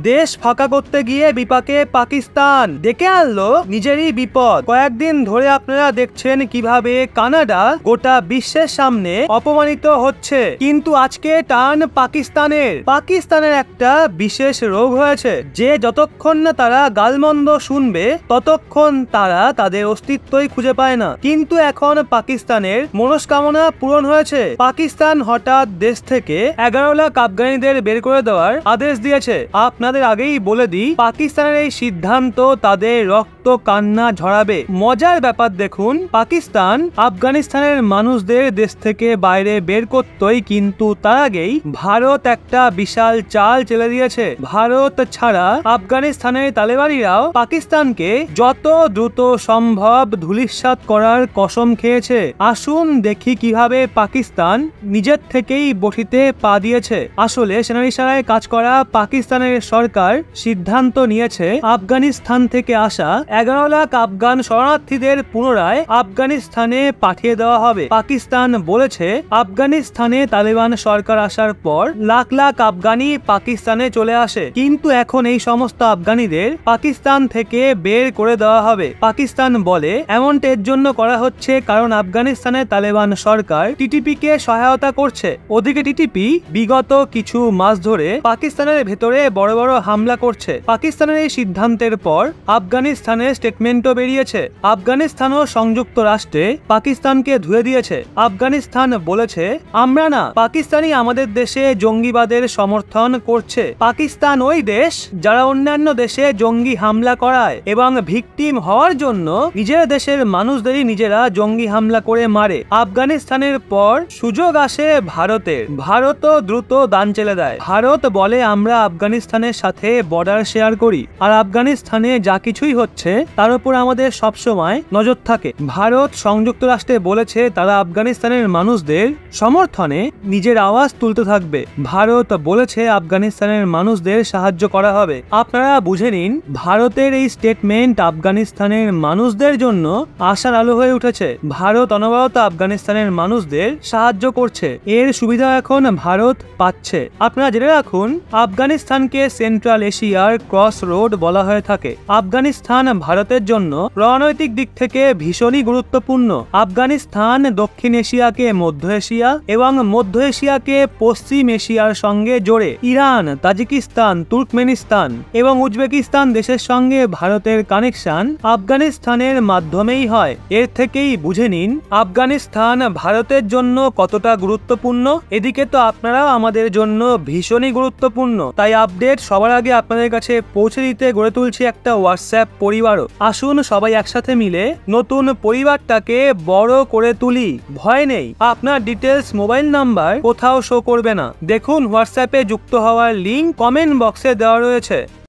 দেশ ফাঁকা করতে গিয়ে বিপাকে পাকিস্তান ডেকে আনলো নিজেরই বিপদ। কয়েকদিন ধরে আপনারা দেখছেন কিভাবে কানাডা গোটা বিশ্বের সামনে অপমানিত হচ্ছে, কিন্তু আজকে টান পাকিস্তানের একটা বিশেষ রোগ হয়েছে যে যতক্ষণ না তারা গালমন্দ শুনবে ততক্ষণ তারা তাদের অস্তিত্বই খুঁজে পায় না। কিন্তু এখন পাকিস্তানের মনস্কামনা পূরণ হয়েছে। পাকিস্তান হঠাৎ দেশ থেকে 11 লাখ আফগানিদের বের করে দেওয়ার আদেশ দিয়েছে। আপনাদের আগেই বলে দিই, পাকিস্তানের এই সিদ্ধান্ত তাদের রক্ত কান্না ঝরাবে। মজার ব্যাপার দেখুন, পাকিস্তান আফগানিস্তানের মানুষদের দেশ থেকে বাইরে বের করতই, কিন্তু তার আগেই ভারত একটা বিশাল চাল চেলে দিয়েছে। ভারত ছাড়া আফগানিস্তানের তালেবানিরাও পাকিস্তানকে যত দ্রুত সম্ভব ধূলিসাৎ করার কসম খেয়েছে। আসুন দেখি কিভাবে পাকিস্তান নিজের থেকেই বটিতে পা দিয়েছে। আসলে সেনার ইশারায় কাজ করা পাকিস্তানের সরকার সিদ্ধান্ত নিয়েছে আফগানিস্তান থেকে আসা 11 লাখ আফগান শরণার্থীদের পুনরায় আফগানিস্তানে পাঠিয়ে দেওয়া হবে। পাকিস্তান বলেছে আফগানিস্তানে তালেবান সরকার আসার পর লাখ লাখ আফগানি পাকিস্তানে চলে আসে, কিন্তু এখন এই সমস্ত আফগানিদের পাকিস্তান থেকে বের করে দেওয়া হবে। পাকিস্তান বলে এমনটা এর জন্য করা হচ্ছে কারণ আফগানিস্তানের তালেবান সরকার টিটিপি কে সহায়তা করছে। ওদিকে টিটিপি বিগত কিছু মাস ধরে পাকিস্তানের ভেতরে বড় বড় হামলা করছে। পাকিস্তানের এই সিদ্ধান্তের পর আফগানিস্তানের স্টেটমেন্টও বেরিয়েছে। আফগানিস্তানও সংযুক্ত রাষ্ট্রে পাকিস্তানকে ধুয়ে দিয়েছে। আফগানিস্তান বলেছে আমরা না, পাকিস্তানই আমাদের দেশে জঙ্গিবাদের সমর্থন করছে। পাকিস্তান ওই দেশ যারা অন্যান্য দেশে জঙ্গি হামলা করায় এবং ভিকটিম হওয়ার জন্য নিজের দেশের মানুষদেরই নিজেরা জঙ্গি হামলা করে মারে। আফগানিস্তানের পর সুযোগ আসে ভারতের। ভারতও দ্রুত দান চেলে দেয়। ভারত বলে আমরা আফগানিস্তানের সাথে বর্ডার শেয়ার করি, আর আফগানিস্তানে যা কিছুই হচ্ছে তার উপর আমাদের সবসময় নজর থাকে। ভারত সংযুক্ত রাষ্ট্রে বলেছে তারা আফগানিস্তানের মানুষদের সমর্থনে নিজের আওয়াজ তুলতে থাকবে। ভারত বলেছে আফগানিস্তানের মানুষদের সাহায্য করা হবে। আপনারা বুঝে নিন, ভারতের এই স্টেটমেন্ট আফগানিস্তানের মানুষদের জন্য আশার আলো হয়ে উঠেছে। ভারত অনবরত আফগানিস্তানের মানুষদের সাহায্য করছে, এর সুবিধা এখন ভারত পাচ্ছে। আপনারা জেনে রাখুন, আফগানিস্তানকে সেন্ট্রাল এশিয়ার ক্রস রোড বলা হয়ে থাকে। আফগানিস্তান ভারতের জন্য রণনৈতিক দিক থেকে ভীষণই গুরুত্বপূর্ণ। আফগানিস্তান দক্ষিণ এশিয়াকে মধ্য এশিয়া এবং মধ্য এশিয়াকে পশ্চিম এশিয়ার সঙ্গে জোড়ে। ইরান, তাজিকিস্তান, তুর্কমেনিস্তান এবং উজবেকিস্তান দেশের সঙ্গে ভারতের কানেকশন আফগানিস্তানের মাধ্যমেই হয়। এর থেকেই বুঝে নিন আফগানিস্তান ভারতের জন্য কতটা গুরুত্বপূর্ণ। এদিকে তো আপনারাও আমাদের জন্য ভীষণই গুরুত্বপূর্ণ, তাই আপডেট সবার আগে আপনাদের কাছে পৌঁছে দিতে গড়ে তুলছি একটা হোয়াটসঅ্যাপ পরিবারও। আসুন সবাই একসাথে মিলে নতুন পরিবারটাকে বড় করে তুলি। ভয় নেই, আপনার ডিটেলস মোবাইল নাম্বার কোথাও শো করবে না। দেখুন হোয়াটসঅ্যাপে যুক্ত হওয়ার লিঙ্ক কমেন্ট বক্সে দেওয়া রয়েছে।